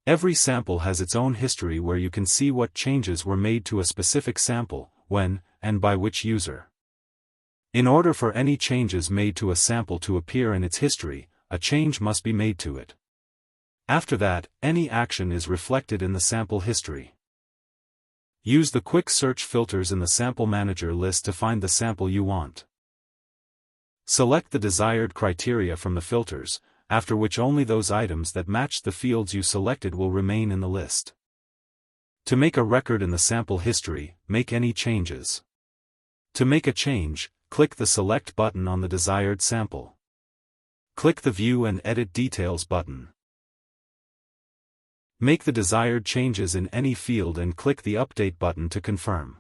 Every sample has its own history where you can see what changes were made to a specific sample, when, and by which user. In order for any changes made to a sample to appear in its history, a change must be made to it. After that, any action is reflected in the sample history. Use the quick search filters in the Sample Manager list to find the sample you want. Select the desired criteria from the filters, after which only those items that match the fields you selected will remain in the list. To make a record in the sample history, make any changes. To make a change, click the Select button on the desired sample. Click the View and Edit Details button. Make the desired changes in any field and click the Update button to confirm.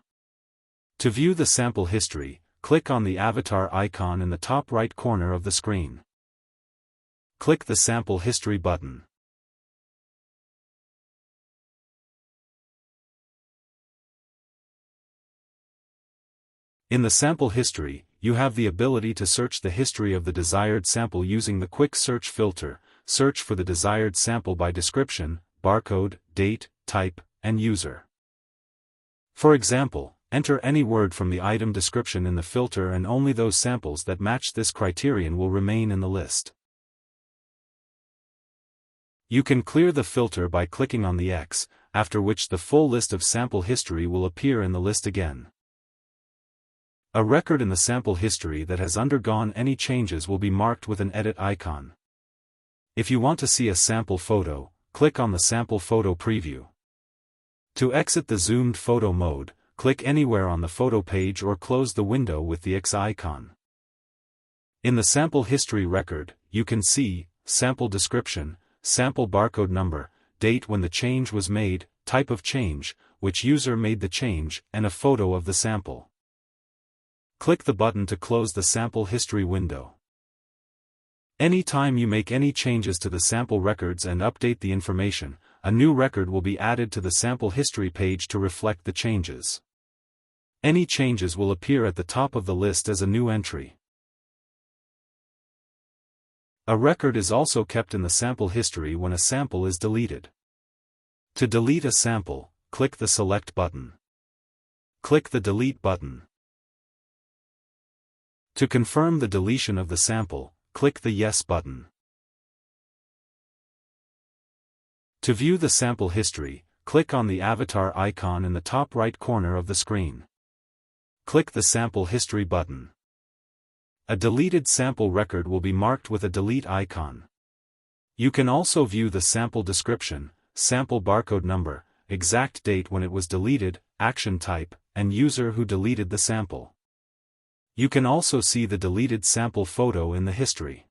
To view the sample history, click on the avatar icon in the top right corner of the screen. Click the Sample History button. In the sample history, you have the ability to search the history of the desired sample using the quick search filter. Search for the desired sample by description, barcode, date, type, and user. For example, enter any word from the item description in the filter and only those samples that match this criterion will remain in the list. You can clear the filter by clicking on the X, after which the full list of sample history will appear in the list again. A record in the sample history that has undergone any changes will be marked with an edit icon. If you want to see a sample photo, click on the Sample Photo Preview. To exit the zoomed photo mode, click anywhere on the photo page or close the window with the X icon. In the sample history record, you can see sample description, sample barcode number, date when the change was made, type of change, which user made the change, and a photo of the sample. Click the button to close the sample history window. Anytime you make any changes to the sample records and update the information, a new record will be added to the sample history page to reflect the changes. Any changes will appear at the top of the list as a new entry. A record is also kept in the sample history when a sample is deleted. To delete a sample, click the Select button. Click the Delete button. To confirm the deletion of the sample, click the Yes button. To view the sample history, click on the avatar icon in the top right corner of the screen. Click the Sample History button. A deleted sample record will be marked with a delete icon. You can also view the sample description, sample barcode number, exact date when it was deleted, action type, and user who deleted the sample. You can also see the deleted sample photo in the history.